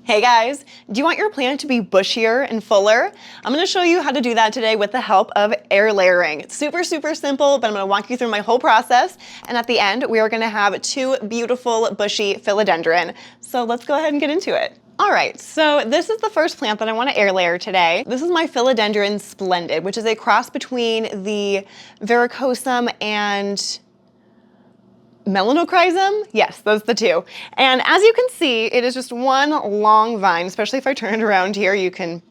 Hey guys, do you want your plant to be bushier and fuller? I'm gonna show you how to do that today with the help of air layering. It's super simple, but I'm gonna walk you through my whole process. And at the end, we are gonna have two beautiful bushy philodendron. So let's go ahead and get into it. All right, so this is the first plant that I want to air layer today. This is my Philodendron Splendid, which is a cross between the Verrucosum and Melanochrysum? Yes, those are the two. And as you can see, it is just one long vine, especially if I turn it around here, you can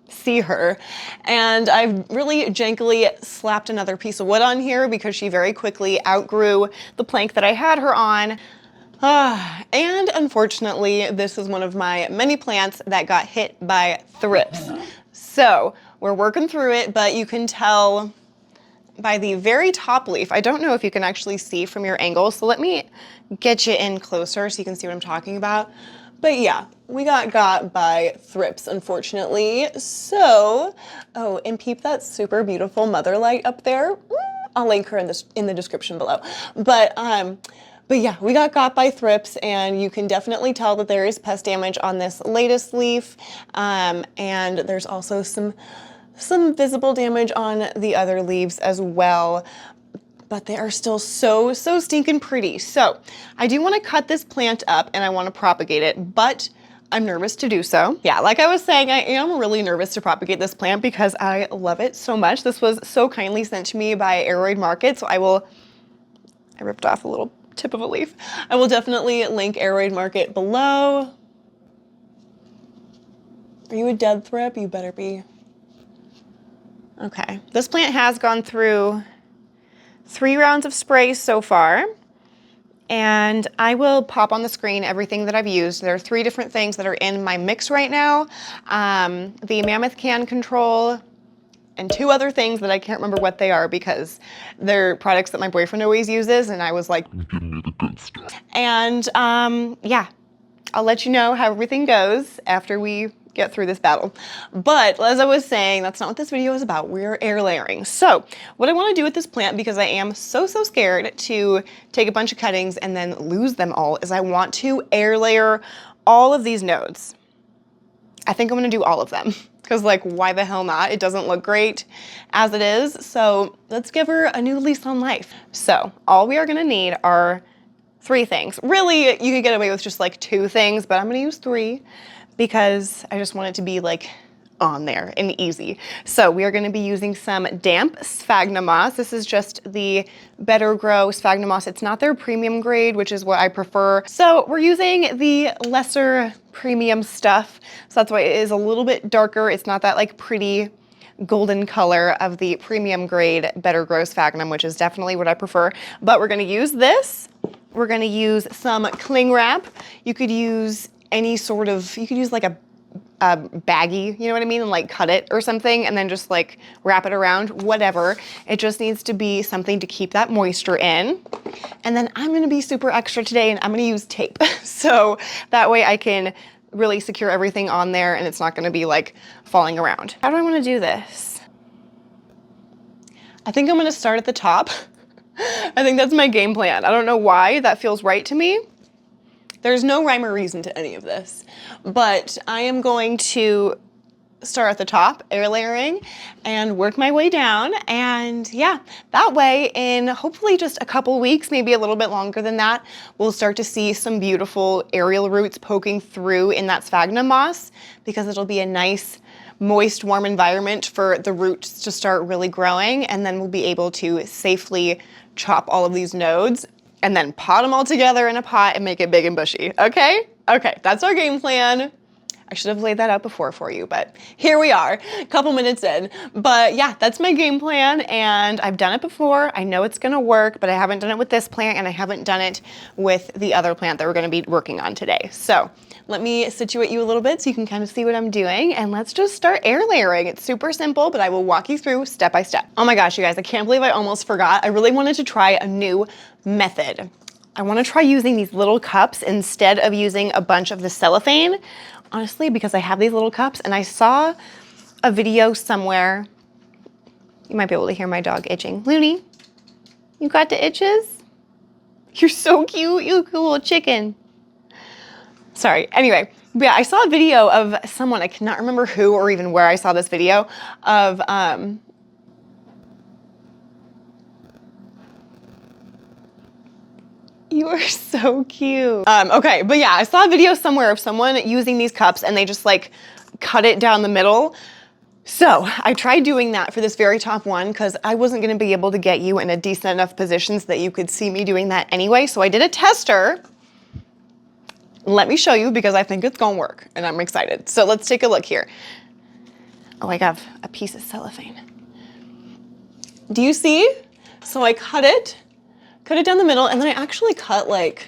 see her. And I've really jankily slapped another piece of wood on here because she very quickly outgrew the plank that I had her on. And unfortunately, this is one of my many plants that got hit by thrips. So we're working through it, but you can tell by the very top leaf. I don't know if you can actually see from your angle, so let me get you in closer so you can see what I'm talking about. But yeah, we got by thrips, unfortunately. So, oh, and peep that super beautiful mother light up there. I'll link her in the description below. But yeah, we got by thrips, and you can definitely tell that there is pest damage on this latest leaf. And there's also some visible damage on the other leaves as well, but they are still so stinking pretty. So I do want to cut this plant up and I want to propagate it, but I'm nervous to do so. Yeah, like I was saying, I am really nervous to propagate this plant because I love it so much. This was so kindly sent to me by Aroid Market, so I ripped off a little tip of a leaf. I will definitely link Aroid Market below. Are you a dead thrip? You better be. Okay, this plant has gone through 3 rounds of sprays so far, and I will pop on the screen everything that I've used. There are 3 different things that are in my mix right now. The Mammoth Canncontrol and 2 other things that I can't remember what they are because they're products that my boyfriend always uses, and I was like, give me the good stuff. And yeah, I'll let you know how everything goes after we get through this battle. But as I was saying, that's not what this video is about. We're air layering. So what I want to do with this plant, because I am so scared to take a bunch of cuttings and then lose them all, is I want to air layer all of these nodes. I think I'm going to do all of them because, like, why the hell not? It doesn't look great as it is. So let's give her a new lease on life. So all we are going to need are 3 things. Really, you could get away with just like 2 things, but I'm going to use 3 because I just want it to be like on there and easy. So we are going to be using some damp sphagnum moss. This is just the Microfiber sphagnum moss. It's not their premium grade, which is what I prefer. So we're using the lesser premium stuff. So that's why it is a little bit darker. It's not that like pretty golden color of the premium grade Microfiber sphagnum, which is definitely what I prefer. But we're going to use this. We're going to use some cling wrap. You could use any sort of, you could use like a baggie, you know what I mean? And like cut it or something and then just like wrap it around, whatever. It just needs to be something to keep that moisture in. And then I'm gonna be super extra today and I'm gonna use tape. So that way I can really secure everything on there and it's not gonna be like falling around. How do I wanna do this? I think I'm gonna start at the top. I think that's my game plan. I don't know why that feels right to me. There's no rhyme or reason to any of this, but I am going to start at the top, air layering, and work my way down. And yeah, that way in hopefully just a couple weeks, maybe a little bit longer than that, we'll start to see some beautiful aerial roots poking through in that sphagnum moss because it'll be a nice, moist, warm environment for the roots to start really growing. And then we'll be able to safely chop all of these nodes and then pot them all together in a pot and make it big and bushy, okay? Okay, that's our game plan. I should have laid that out before for you, but here we are, a couple minutes in. But yeah, that's my game plan, and I've done it before. I know it's gonna work, but I haven't done it with this plant, and I haven't done it with the other plant that we're gonna be working on today. So let me situate you a little bit so you can kind of see what I'm doing, and let's just start air layering. It's super simple, but I will walk you through step by step. Oh my gosh, you guys, I can't believe I almost forgot. I really wanted to try a new method. I wanna try using these little cups instead of using a bunch of the cellophane. Honestly, because I have these little cups and I saw a video somewhere. You might be able to hear my dog itching. Looney, you got the itches? You're so cute, you cool little chicken. Sorry, anyway, But yeah, I saw a video of someone, I cannot remember who or even where I saw this video, of you are so cute. Okay, but yeah, I saw a video somewhere of someone using these cups and they just like cut it down the middle. So I tried doing that for this very top one because I wasn't gonna be able to get you in a decent enough position so that you could see me doing that anyway. So I did a tester. Let me show you because I think it's gonna work and I'm excited. So let's take a look here. Oh, I have a piece of cellophane. Do you see? So I cut it down the middle, and then I actually cut like,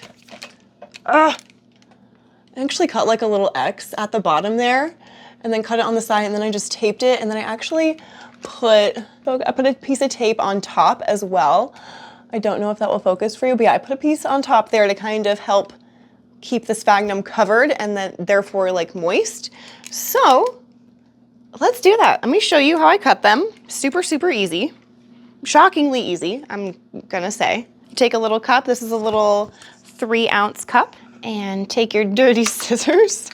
a little X at the bottom there, and then cut it on the side, and then I just taped it, and then I actually put a piece of tape on top as well. I don't know if that will focus for you, but yeah, I put a piece on top there to kind of help keep the sphagnum covered and then therefore like moist. So let's do that. Let me show you how I cut them. Super, super easy. Shockingly easy, I'm gonna say. Take a little cup. This is a little 3-ounce cup, and take your dirty scissors.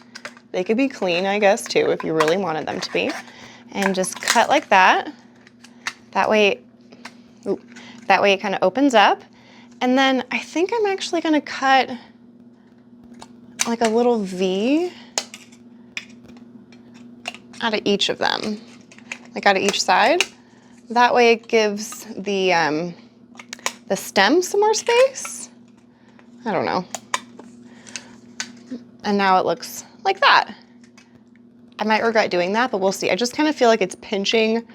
They could be clean, I guess, too, if you really wanted them to be. And just cut like that. That way it kind of opens up. And then I think I'm actually gonna cut like a little V out of each of them, like out of each side. That way it gives the stem some more space. I don't know. And now it looks like that. I might regret doing that, but we'll see. I just kind of feel like it's pinching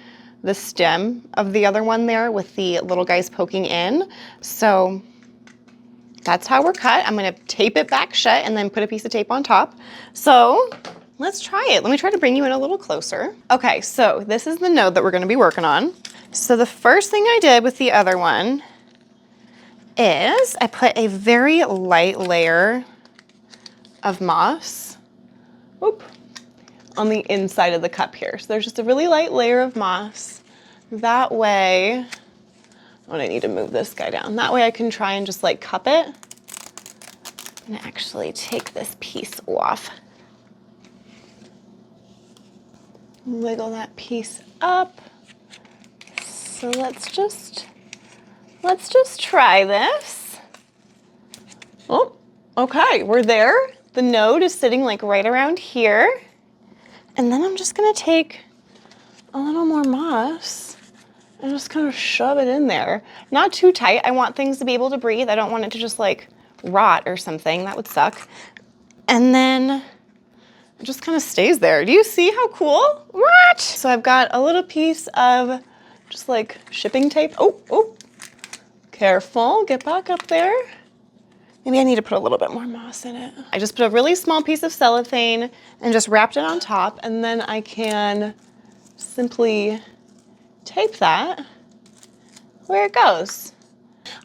the stem of the other one there with the little guys poking in. So that's how we're cut. I'm gonna tape it back shut and then put a piece of tape on top. So let's try it. Let me try to bring you in a little closer. Okay, so this is the node that we're gonna be working on. So the first thing I did with the other one is I put a very light layer of moss on the inside of the cup here. So there's just a really light layer of moss. That way, I need to move this guy down. That way I can try and just like cup it and actually take this piece off. Wiggle that piece up. So let's just try this. Oh, okay, we're there. The node is sitting like right around here. And then I'm just gonna take a little more moss and just kind of shove it in there. Not too tight. I want things to be able to breathe. I don't want it to just like rot or something. That would suck. And then it just kind of stays there. Do you see how cool? What? So I've got a little piece of just like shipping tape. Oh, careful, get back up there. Maybe I need to put a little bit more moss in it. I just put a really small piece of cellophane and just wrapped it on top, and then I can simply tape that where it goes.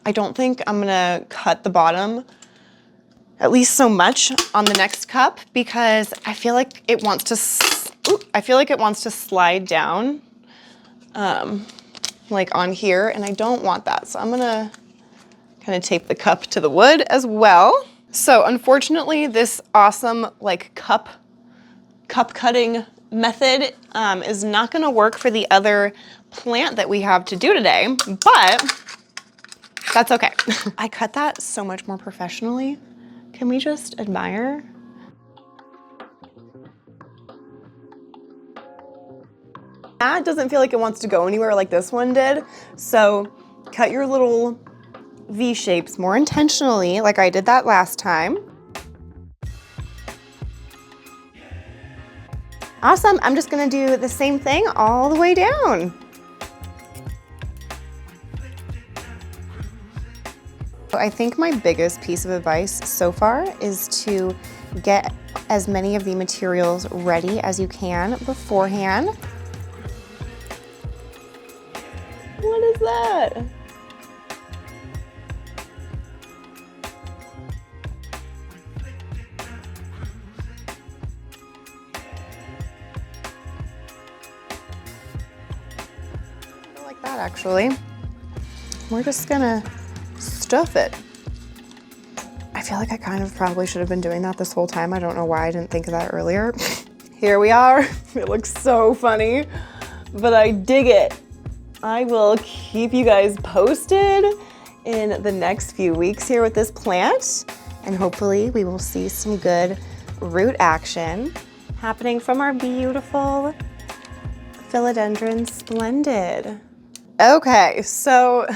I don't think I'm gonna cut the bottom at least so much on the next cup because I feel like it wants to slide down like on here, and I don't want that. So I'm gonna kind of tape the cup to the wood as well. So unfortunately, this awesome like cup cutting method is not gonna work for the other plant that we have to do today, but that's okay. I cut that so much more professionally. Can we just admire? That doesn't feel like it wants to go anywhere like this one did. So cut your little V shapes more intentionally, like I did that last time. Awesome, I'm just gonna do the same thing all the way down. I think my biggest piece of advice so far is to get as many of the materials ready as you can beforehand. What is that? I like that actually. We're just gonna stuff it. I feel like I kind of probably should have been doing that this whole time. I don't know why I didn't think of that earlier. Here we are. It looks so funny, but I dig it. I will keep you guys posted in the next few weeks here with this plant, and hopefully we will see some good root action happening from our beautiful Philodendron Splendid. Okay, so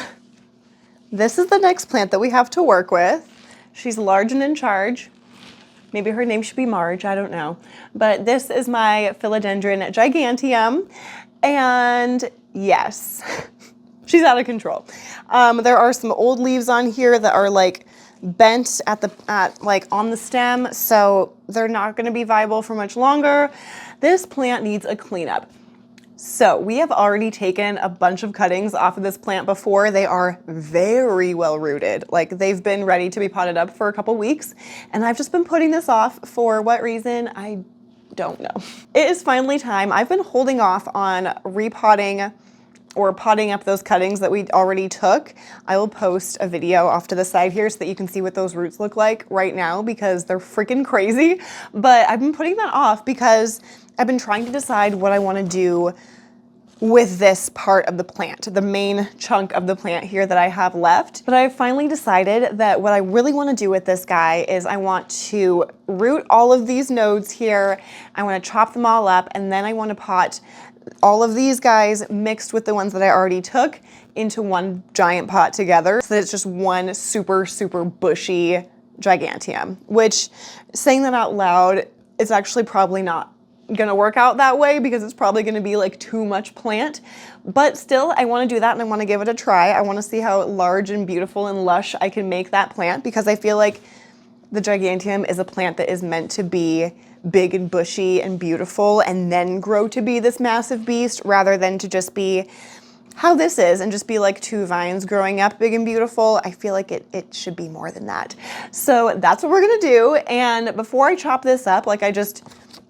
this is the next plant that we have to work with. She's large and in charge. Maybe her name should be Marge, I don't know. But this is my Philodendron Gigantum, and yes, she's out of control. There are some old leaves on here that are like bent like on the stem, so they're not gonna be viable for much longer. This plant needs a cleanup. So we have already taken a bunch of cuttings off of this plant before. They are very well rooted. Like, they've been ready to be potted up for a couple weeks, and I've just been putting this off for what reason, I don't know. It is finally time. I've been holding off on repotting or potting up those cuttings that we already took. I will post a video off to the side here so that you can see what those roots look like right now, because they're freaking crazy. But I've been putting that off because I've been trying to decide what I want to do with this part of the plant, the main chunk of the plant here that I have left. But I've finally decided that what I really want to do with this guy is I want to root all of these nodes here. I want to chop them all up, and then I want to pot all of these guys mixed with the ones that I already took into one giant pot together, so that it's just one super, super bushy gigantium, which, saying that out loud, it's actually probably not gonna work out that way because it's probably gonna be like too much plant. But still, I wanna do that and I wanna give it a try. I wanna see how large and beautiful and lush I can make that plant, because I feel like the gigantium is a plant that is meant to be big and bushy and beautiful and then grow to be this massive beast, rather than to just be how this is and just be like two vines growing up big and beautiful. I feel like it should be more than that. So that's what we're gonna do. And before I chop this up, like I just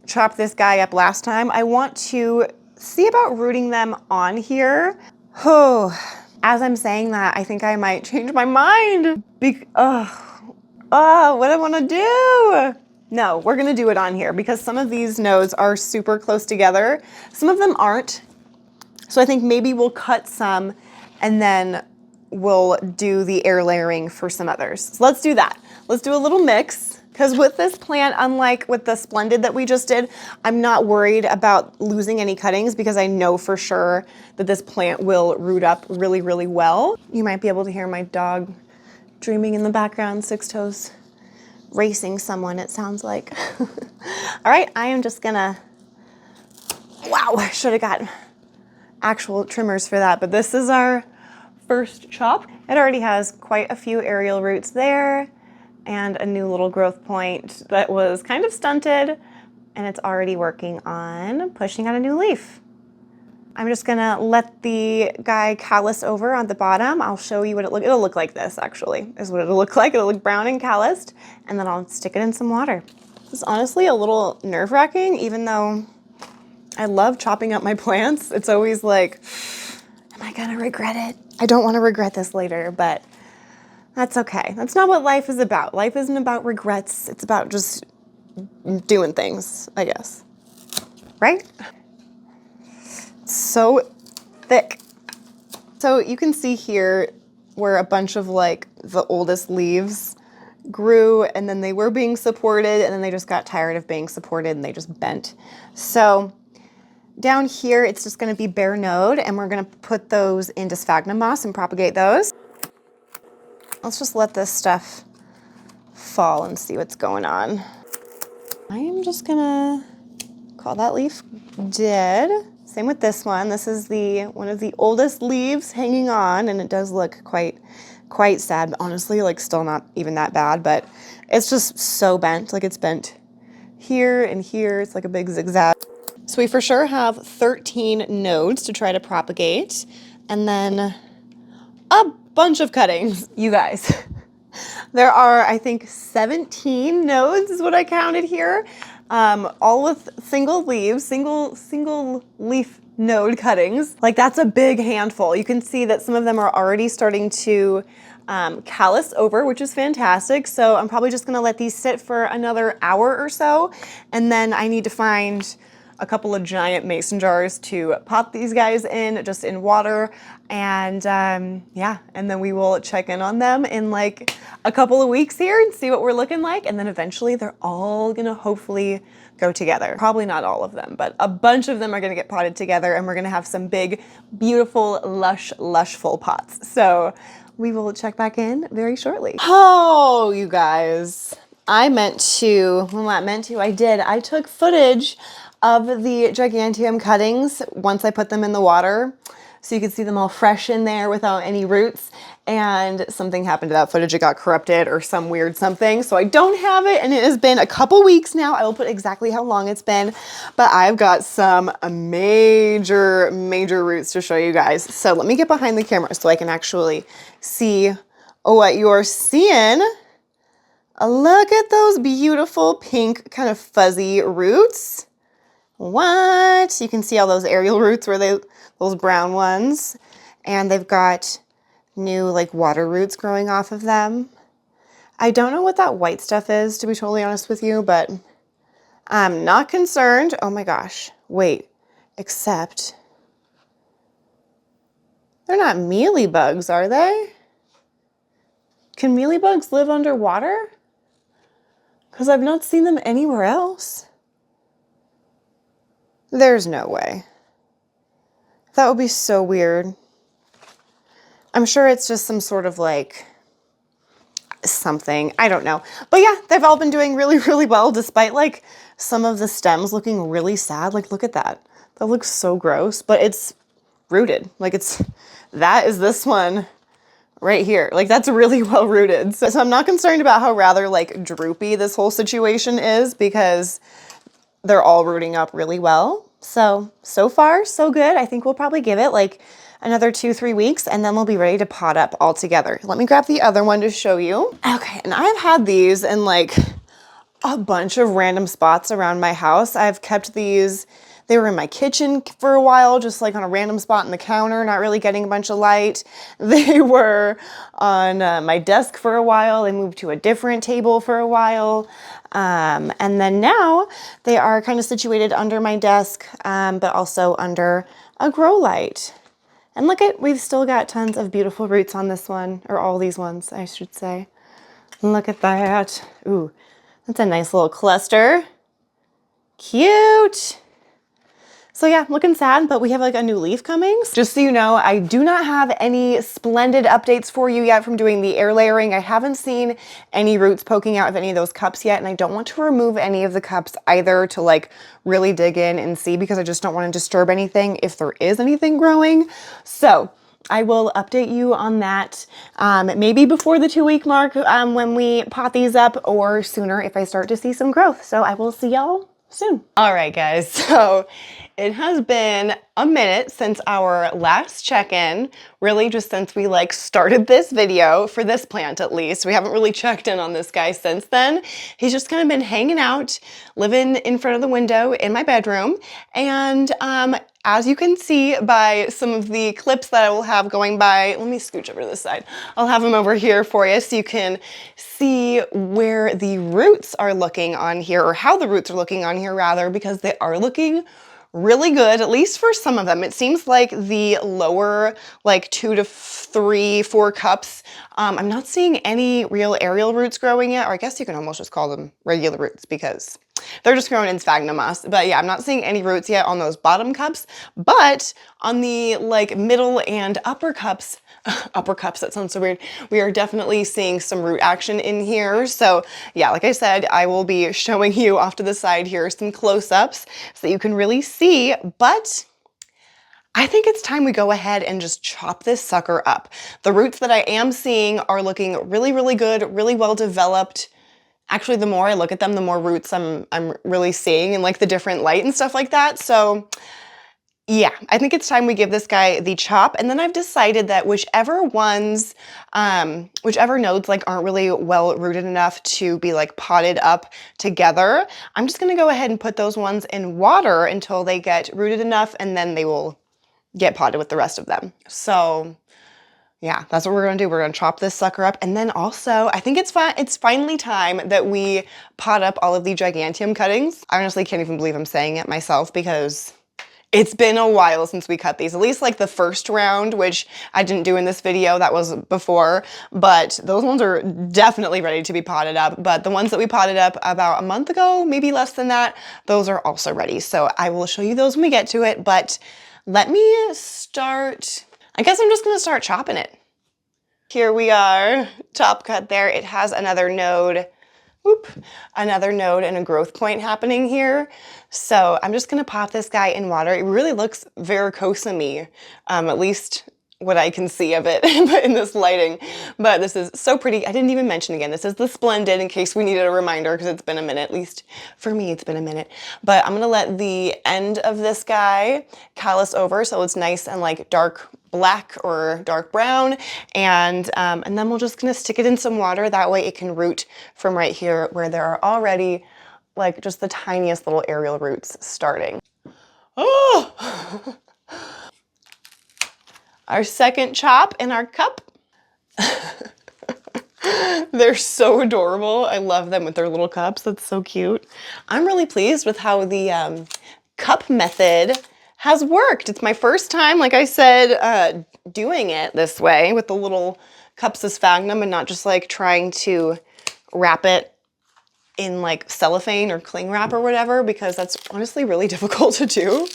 chopped this guy up last time, I want to see about rooting them on here. Oh, as I'm saying that, I think I might change my mind. What I want to do? No, we're gonna do it on here because some of these nodes are super close together. Some of them aren't. So I think maybe we'll cut some and then we'll do the air layering for some others. So let's do that. Let's do a little mix. Because with this plant, unlike with the Splendid that we just did, I'm not worried about losing any cuttings because I know for sure that this plant will root up really, really well. You might be able to hear my dog dreaming in the background, Six Toes racing someone, it sounds like. All right, I am just gonna, wow, I should have got actual trimmers for that, but this is our first chop. It already has quite a few aerial roots there, and a new little growth point that was kind of stunted, and it's already working on pushing out a new leaf. I'm just gonna let the guy callus over on the bottom. I'll show you what it'll look like. This actually is what it'll look like. It'll look brown and calloused, and then I'll stick it in some water. It's honestly a little nerve-wracking, even though I love chopping up my plants. It's always like, am I gonna regret it? I don't wanna regret this later, but that's okay. That's not what life is about. Life isn't about regrets. It's about just doing things, I guess. Right? It's so thick. So you can see here where a bunch of like the oldest leaves grew, and then they were being supported, and then they just got tired of being supported and they just bent. So down here, it's just gonna be bare node, and we're gonna put those into sphagnum moss and propagate those. Let's just let this stuff fall and see what's going on. I am just gonna call that leaf dead. Same with this one. This is one of the oldest leaves hanging on, and it does look quite sad, but honestly, like still not even that bad, but it's just so bent. Like it's bent here and here. It's like a big zigzag. So we for sure have 13 nodes to try to propagate, and then a bunch of cuttings, you guys. There are, I think, 17 nodes is what I counted here. all with single leaves, single leaf node cuttings. Like that's a big handful. You can see that some of them are already starting to callus over, which is fantastic. So I'm probably just gonna let these sit for another hour or so. And then I need to find a couple of giant mason jars to pop these guys in, just in water. And yeah, and then we will check in on them in like a couple of weeks here and see what we're looking like. And then eventually they're all gonna hopefully go together. Probably not all of them, but a bunch of them are gonna get potted together and we're gonna have some big, beautiful, lush full pots. So we will check back in very shortly. Oh, you guys, I did. I took footage of the Gigantium cuttings once I put them in the water, so you could see them all fresh in there without any roots, and something happened to that footage. It got corrupted or some weird something, so I don't have it, and it has been a couple weeks now. I will put exactly how long it's been, but I've got some major roots to show you guys. So let me get behind the camera so I can actually see what you're seeing. Look at those beautiful pink kind of fuzzy roots. What? You can see all those aerial roots where those brown ones, and they've got new like water roots growing off of them. I don't know what that white stuff is, to be totally honest with you, but I'm not concerned. Oh my gosh, wait, except they're not mealybugs, are they? Can mealybugs live underwater? Because I've not seen them anywhere else. There's no way. That would be so weird. I'm sure it's just some sort of like something, I don't know. But yeah, they've all been doing really well, despite like some of the stems looking really sad. Like, look at that. That looks so gross, but it's rooted. Like that is this one right here. Like that's really well rooted. So I'm not concerned about how rather like droopy this whole situation is, because they're all rooting up really well. So far, so good. I think we'll probably give it like another 2-3 weeks and then we'll be ready to pot up all together. Let me grab the other one to show you. Okay, and I've had these in like a bunch of random spots around my house. I've kept these, they were in my kitchen for a while, just like on a random spot in the counter, not really getting a bunch of light. They were on my desk for a while. They moved to a different table for a while. And then now they are kind of situated under my desk, but also under a grow light. And look at, we've still got tons of beautiful roots on this one, or all these ones, I should say. Look at that. Ooh, that's a nice little cluster. Cute. So yeah, looking sad, but we have like a new leaf coming. Just so you know, I do not have any Splendid updates for you yet from doing the air layering. I haven't seen any roots poking out of any of those cups yet, and I don't want to remove any of the cups either to like really dig in and see, because I just don't want to disturb anything if there is anything growing. So I will update you on that maybe before the 2-week mark when we pot these up, or sooner if I start to see some growth. So I will see y'all soon. All right, guys, so it has been a minute since our last check-in, really just since we like started this video, for this plant at least. We haven't really checked in on this guy since then. He's just kind of been hanging out, living in front of the window in my bedroom. And as you can see by some of the clips that I will have going by, let me scooch over to this side. I'll have them over here for you so you can see where the roots are looking on here, or how the roots are looking on here rather, because they are looking really good, at least for some of them. It seems like the lower, like 2 to 3, 4 cups, I'm not seeing any real aerial roots growing yet, or I guess you can almost just call them regular roots because they're just growing in sphagnum moss. But yeah, I'm not seeing any roots yet on those bottom cups, but on the like middle and upper cups, that sounds so weird, we are definitely seeing some root action in here. So yeah, like I said, I will be showing you off to the side here some close-ups so that you can really see, but I think it's time we go ahead and just chop this sucker up. The roots that I am seeing are looking really good, really well developed. Actually, the more I look at them, the more roots I'm really seeing, and like the different light and stuff like that. So Yeah, I think it's time we give this guy the chop. And then I've decided that whichever nodes like aren't really well rooted enough to be like potted up together, I'm just gonna go ahead and put those ones in water until they get rooted enough, and then they will get potted with the rest of them. So yeah, that's what we're gonna do. We're gonna chop this sucker up. And then also, I think it's finally time that we pot up all of the Gigantium cuttings. I honestly can't even believe I'm saying it myself because it's been a while since we cut these, at least like the first round, which I didn't do in this video, that was before, but those ones are definitely ready to be potted up. But the ones that we potted up about a month ago, maybe less than that, those are also ready. So I will show you those when we get to it, but let me start, I guess I'm just gonna start chopping it. Here we are, top cut there. It has another node and a growth point happening here. So I'm just gonna pop this guy in water. It really looks varicosum-y, at least what I can see of it in this lighting. But this is so pretty. I didn't even mention again, this is the Splendid in case we needed a reminder because it's been a minute, at least for me, it's been a minute. But I'm gonna let the end of this guy callus over so it's nice and like dark black or dark brown, and then we're just gonna stick it in some water. That way it can root from right here where there are already like just the tiniest little aerial roots starting. Oh! Our second chop in our cup. They're so adorable. I love them with their little cups. That's so cute. I'm really pleased with how the cup method has worked. It's my first time, like I said, doing it this way with the little cups of sphagnum and not just like trying to wrap it in like cellophane or cling wrap or whatever, because that's honestly really difficult to do.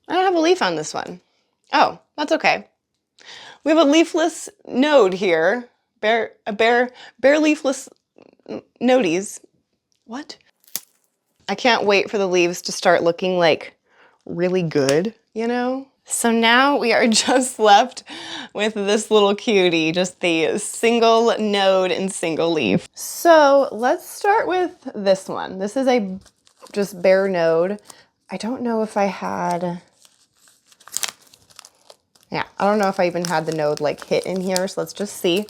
I don't have a leaf on this one. Oh, that's okay. We have a leafless node here. Bare leafless nodies. What? I can't wait for the leaves to start looking like really good, you know? So now we are just left with this little cutie, just the single node and single leaf. So let's start with this one. This is a just bare node. I don't know if I had, yeah, I don't know if I even had the node like hit in here. So let's just see.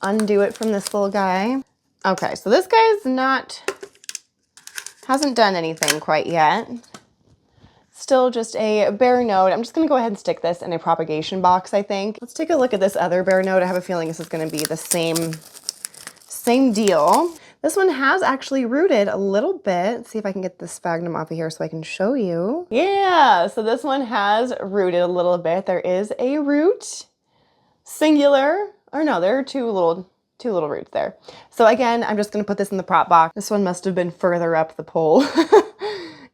Undo it from this little guy. Okay, so this guy's hasn't done anything quite yet. Still just a bare node. I'm just gonna go ahead and stick this in a propagation box, I think. Let's take a look at this other bare node. I have a feeling this is gonna be the same deal. This one has actually rooted a little bit. Let's see if I can get the sphagnum off of here so I can show you. Yeah, so this one has rooted a little bit. There is a root, singular, or no, there are two little roots there. So again, I'm just gonna put this in the prop box. This one must have been further up the pole.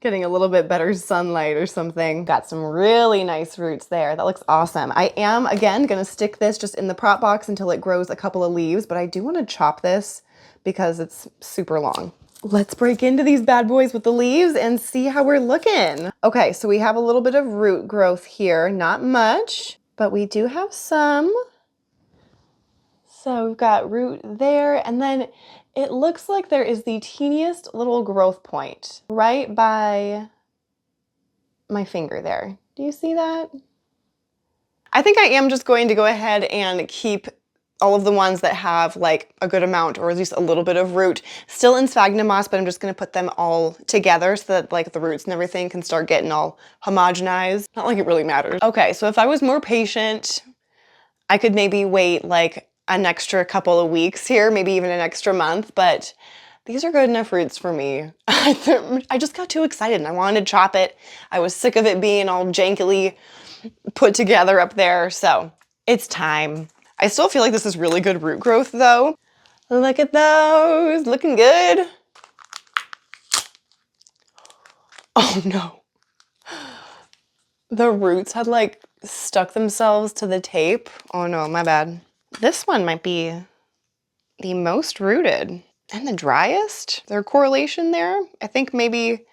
Getting a little bit better sunlight or something. Got some really nice roots there. That looks awesome. I am, again, gonna stick this just in the prop box until it grows a couple of leaves, but I do wanna chop this because it's super long. Let's break into these bad boys with the leaves and see how we're looking. Okay, so we have a little bit of root growth here, not much, but we do have some. So we've got root there, and then it looks like there is the teeniest little growth point right by my finger there. Do you see that? I think I am just going to go ahead and keep all of the ones that have like a good amount or at least a little bit of root still in sphagnum moss, but I'm just gonna put them all together so that like the roots and everything can start getting all homogenized. Not like it really matters. Okay, so if I was more patient, I could maybe wait like an extra couple of weeks here, maybe even an extra month, but these are good enough roots for me. I just got too excited and I wanted to chop it. I was sick of it being all jankily put together up there, so it's time. I still feel like this is really good root growth though. Look at those, looking good. Oh no. The roots had like stuck themselves to the tape. Oh no, my bad. This one might be the most rooted and the driest. Their correlation there. I think maybe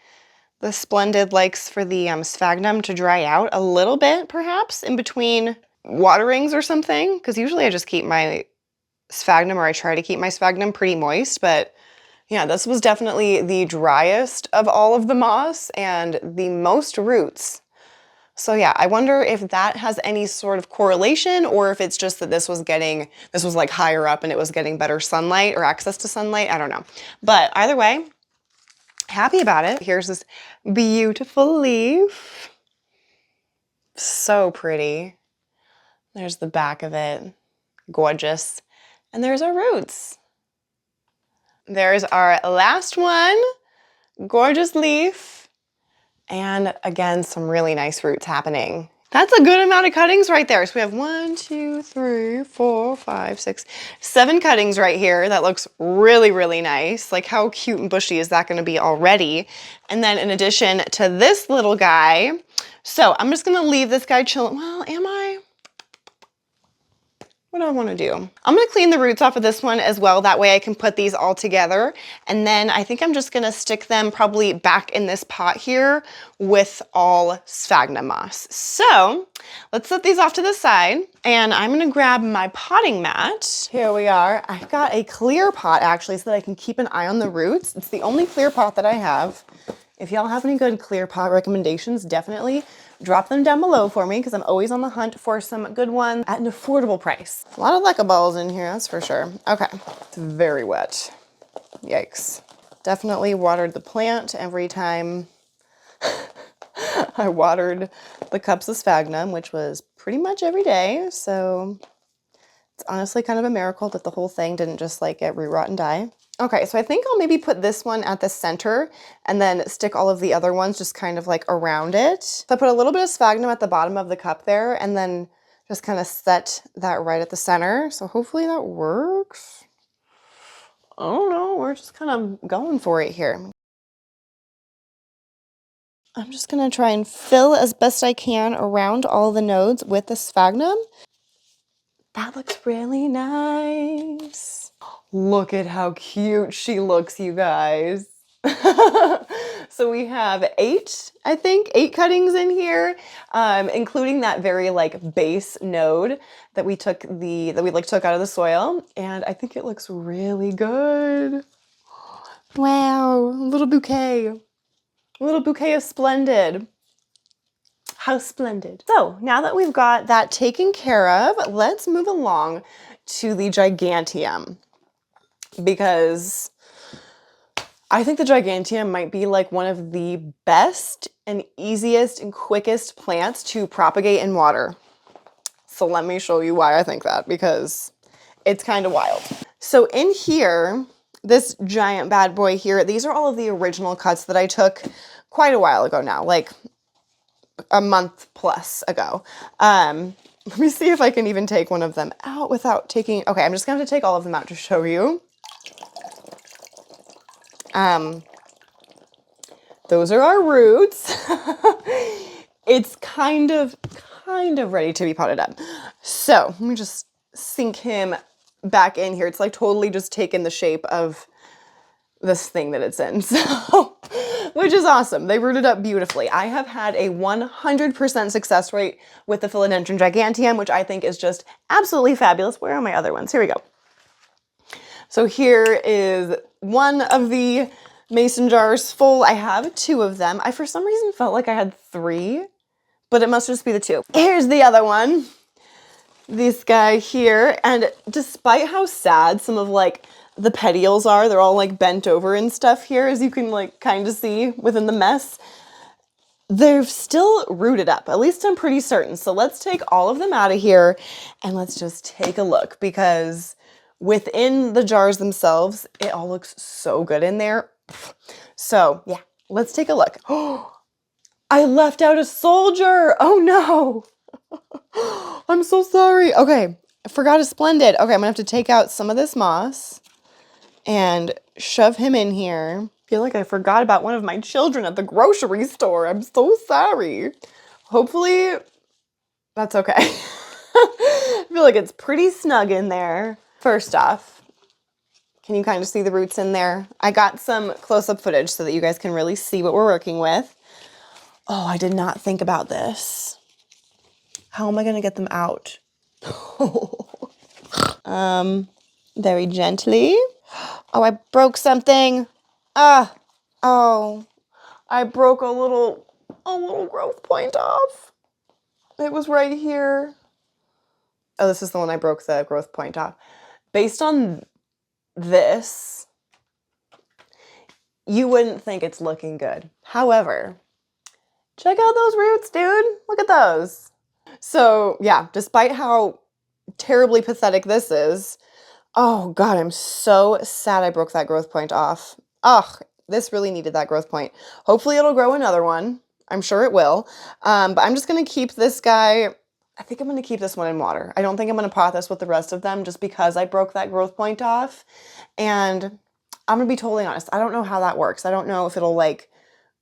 the Splendid likes for the sphagnum to dry out a little bit, perhaps, in between waterings or something. Because usually I just keep my sphagnum, or I try to keep my sphagnum pretty moist, but Yeah, this was definitely the driest of all of the moss and the most roots. So yeah, I wonder if that has any sort of correlation or if it's just that this was like higher up and it was getting better sunlight or access to sunlight. I don't know. But either way, happy about it. Here's this beautiful leaf. So pretty. There's the back of it. Gorgeous. And there's our roots. There's our last one. Gorgeous leaf. And again, some really nice roots happening. That's a good amount of cuttings right there. So we have 1, 2, 3, 4, 5, 6, 7 cuttings right here. That looks really, really nice. Like how cute and bushy is that going to be already? And then in addition to this little guy, so I'm just going to leave this guy chilling. Well, am I? What do I want to do? I'm going to clean the roots off of this one as well. That way I can put these all together. And then I think I'm just going to stick them probably back in this pot here with all sphagnum moss. So let's set these off to the side and I'm going to grab my potting mat. Here we are. I've got a clear pot actually so that I can keep an eye on the roots. It's the only clear pot that I have. If y'all have any good clear pot recommendations, definitely drop them down below for me because I'm always on the hunt for some good ones at an affordable price. A lot of leca balls in here, that's for sure. Okay, it's very wet. Yikes. Definitely watered the plant every time I watered the cups of sphagnum, which was pretty much every day. So it's honestly kind of a miracle that the whole thing didn't just like get re-rot and die. Okay, so I think I'll maybe put this one at the center and then stick all of the other ones just kind of like around it. So I put a little bit of sphagnum at the bottom of the cup there and then just kind of set that right at the center. So hopefully that works. I don't know, we're just kind of going for it here. I'm just gonna try and fill as best I can around all the nodes with the sphagnum. That looks really nice. Look at how cute she looks, you guys. So we have 8, I think, 8 cuttings in here, including that very like base node that we took out of the soil. And I think it looks really good. Wow, a little bouquet of Splendid. How splendid. So now that we've got that taken care of, let's move along to the Gigantium. Because I think the Gigantium might be like one of the best and easiest and quickest plants to propagate in water. So let me show you why I think that, because it's kind of wild. So in here, this giant bad boy here, these are all of the original cuts that I took quite a while ago now, like a month plus ago. Let me see if I can even take one of them out without taking, okay, I'm just gonna have to take all of them out to show you. Those are our roots. It's kind of ready to be potted up. So let me just sink him back in here. It's like totally just taken the shape of this thing that it's in. So, which is awesome. They rooted up beautifully. I have had a 100% success rate with the Philodendron Gigantium, which I think is just absolutely fabulous. Where are my other ones? Here we go. So here is one of the mason jars full. I have 2 of them. I, for some reason, felt like I had 3, but it must just be the 2. Here's the other one. This guy here. And despite how sad some of like the petioles are, they're all like bent over and stuff here, as you can like kind of see within the mess. They're still rooted up, at least I'm pretty certain. So let's take all of them out of here and let's just take a look, because within the jars themselves, it all looks so good in there. So yeah, let's take a look. Oh, I left out a soldier. Oh no. I'm so sorry. Okay, I forgot a Splendid. Okay, I'm gonna have to take out some of this moss and shove him in here. I feel like I forgot about one of my children at the grocery store. I'm so sorry. Hopefully that's okay. I feel like it's pretty snug in there. First off, can you kind of see the roots in there? I got some close-up footage so that you guys can really see what we're working with. Oh, I did not think about this. How am I gonna get them out? Very gently. Oh, I broke something. Ah, oh, I broke a little growth point off. It was right here. Oh, this is the one I broke the growth point off. Based on this, you wouldn't think it's looking good. However, check out those roots, dude. Look at those. So yeah, despite how terribly pathetic this is, oh God, I'm so sad I broke that growth point off. Ugh, this really needed that growth point. Hopefully it'll grow another one. I'm sure it will. But I'm just gonna keep this guy. I think I'm gonna keep this one in water. I don't think I'm gonna pot this with the rest of them just because I broke that growth point off. And I'm gonna be totally honest, I don't know how that works. I don't know if it'll like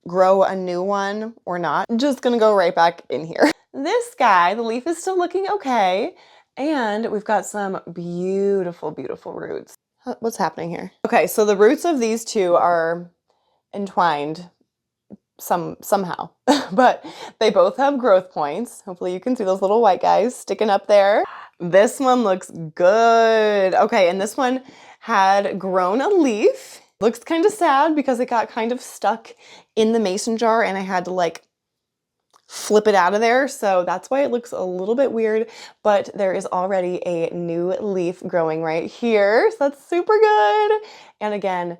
grow a new one or not. I'm just gonna go right back in here. This guy, the leaf is still looking okay. And we've got some beautiful, beautiful roots. What's happening here? Okay, so the roots of these two are entwined somehow, but they both have growth points. Hopefully you can see those little white guys sticking up there. This one looks good. Okay, and this one had grown a leaf. Looks kind of sad because it got kind of stuck in the mason jar and I had to like flip it out of there. So that's why it looks a little bit weird, but there is already a new leaf growing right here. So that's super good. And again,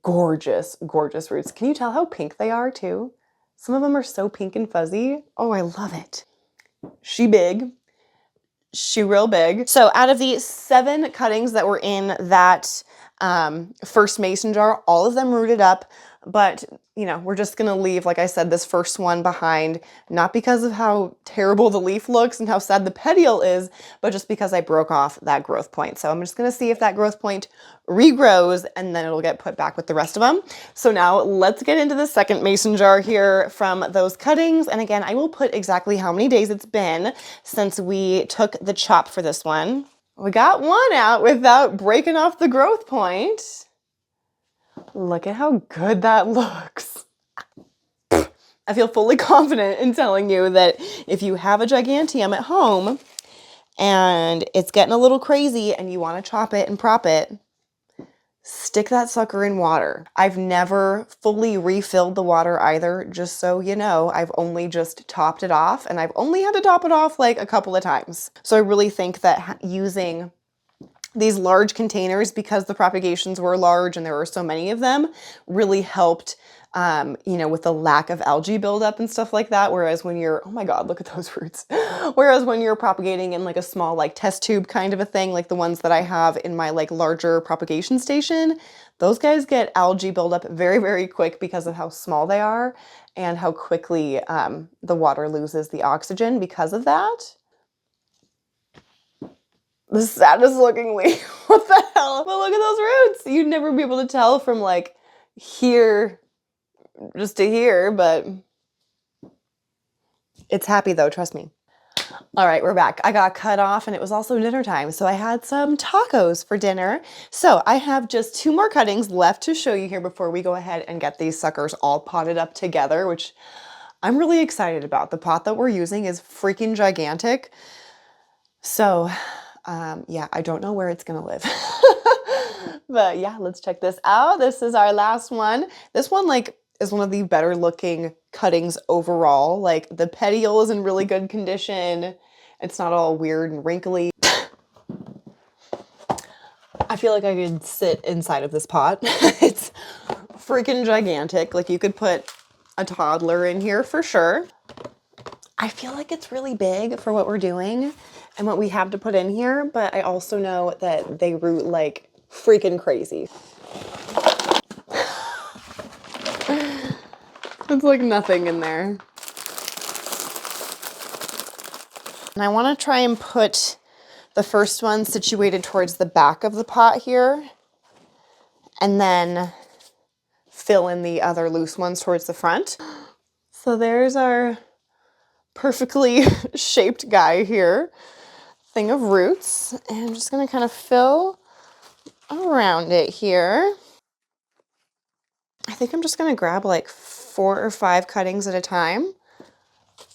gorgeous, gorgeous roots. Can you tell how pink they are too? Some of them are so pink and fuzzy. Oh, I love it. She big. She real big. So out of the 7 cuttings that were in that first mason jar, all of them rooted up, but you know, we're just gonna leave, like I said, this first one behind, not because of how terrible the leaf looks and how sad the petiole is, but just because I broke off that growth point. So I'm just gonna see if that growth point regrows and then it'll get put back with the rest of them. So now let's get into the second mason jar here from those cuttings. And again, I will put exactly how many days it's been since we took the chop for this one. We got one out without breaking off the growth point. Look at how good that looks. I feel fully confident in telling you that if you have a gigantium at home and it's getting a little crazy and you want to chop it and prop it, stick that sucker in water. I've never fully refilled the water either, just so you know. I've only just topped it off and I've only had to top it off like a couple of times. So I really think that using these large containers, because the propagations were large and there were so many of them, really helped, you know, with the lack of algae buildup and stuff like that. Whereas when you're, oh my God, look at those roots. Whereas when you're propagating in like a small like test tube kind of a thing, like the ones that I have in my like larger propagation station, those guys get algae buildup very, very quick because of how small they are and how quickly the water loses the oxygen because of that. The saddest looking leaf. What the hell? But look at those roots. You'd never be able to tell from like here just to here, but it's happy though, trust me. All right, we're back. I got cut off and it was also dinner time, so I had some tacos for dinner. So I have just 2 more cuttings left to show you here before we go ahead and get these suckers all potted up together, which I'm really excited about. The pot that we're using is freaking gigantic. So yeah, I don't know where it's gonna live. But yeah, let's check this out. This is our last one. This one like is one of the better looking cuttings overall. Like the petiole is in really good condition. It's not all weird and wrinkly. I feel like I could sit inside of this pot. It's freaking gigantic. Like you could put a toddler in here for sure. I feel like it's really big for what we're doing and what we have to put in here, but I also know that they root like freaking crazy. It's like nothing in there. And I want to try and put the first one situated towards the back of the pot here, and then fill in the other loose ones towards the front. So there's our perfectly shaped guy here. Thing of roots, and I'm just gonna kind of fill around it here. I think I'm just gonna grab like 4 or 5 cuttings at a time,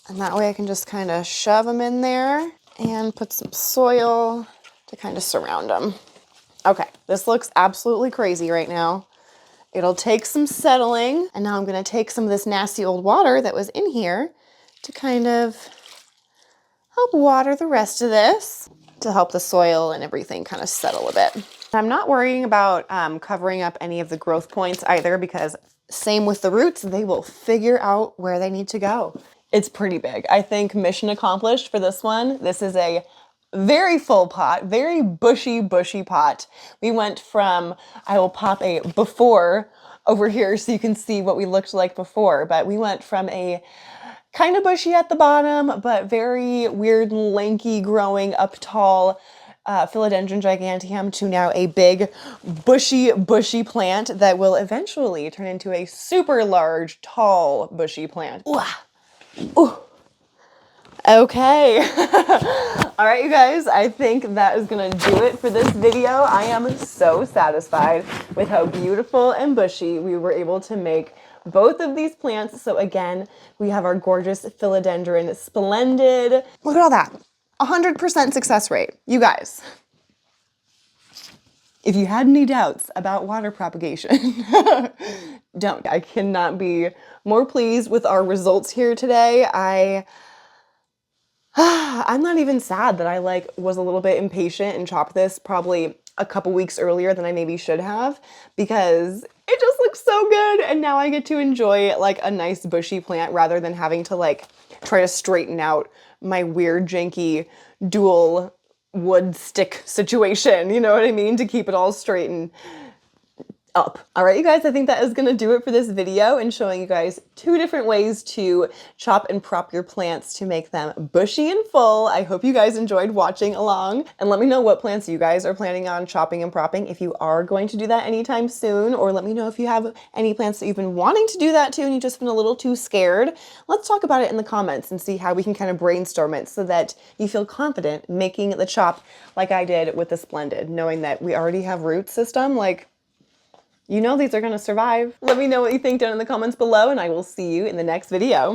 and that way I can just kind of shove them in there and put some soil to kind of surround them. Okay, this looks absolutely crazy right now. It'll take some settling, and now I'm gonna take some of this nasty old water that was in here to kind of help water the rest of this to help the soil and everything kind of settle a bit. I'm not worrying about covering up any of the growth points either, because same with the roots, they will figure out where they need to go. It's pretty big. I think mission accomplished for this one. This is a very full pot, very bushy pot. We went from, I will pop a before over here so you can see what we looked like before, but we went from a kind of bushy at the bottom, but very weird, lanky, growing up tall Philodendron Gigantum to now a big, bushy plant that will eventually turn into a super large, tall, bushy plant. Ooh. Ooh. Okay. All right, you guys, I think that is gonna do it for this video. I am so satisfied with how beautiful and bushy we were able to make both of these plants. So again, we have our gorgeous Philodendron Splendid. Look at all that. 100% success rate. You guys, if you had any doubts about water propagation, don't. I cannot be more pleased with our results here today. I'm not even sad that I was a little bit impatient and chopped this probably a couple weeks earlier than I maybe should have, because it just looks so good, and now I get to enjoy a nice bushy plant rather than having to try to straighten out my weird janky dual wood stick situation, you know what I mean, to keep it all straightened up. All right, you guys, I think that is gonna do it for this video and showing you guys 2 different ways to chop and prop your plants to make them bushy and full. I hope you guys enjoyed watching along, and let me know what plants you guys are planning on chopping and propping if you are going to do that anytime soon, or let me know if you have any plants that you've been wanting to do that to and you've just been a little too scared. Let's talk about it in the comments and see how we can kind of brainstorm it so that you feel confident making the chop like I did with the Splendid, knowing that we already have root system. You know these are going to survive. Let me know what you think down in the comments below, and I will see you in the next video.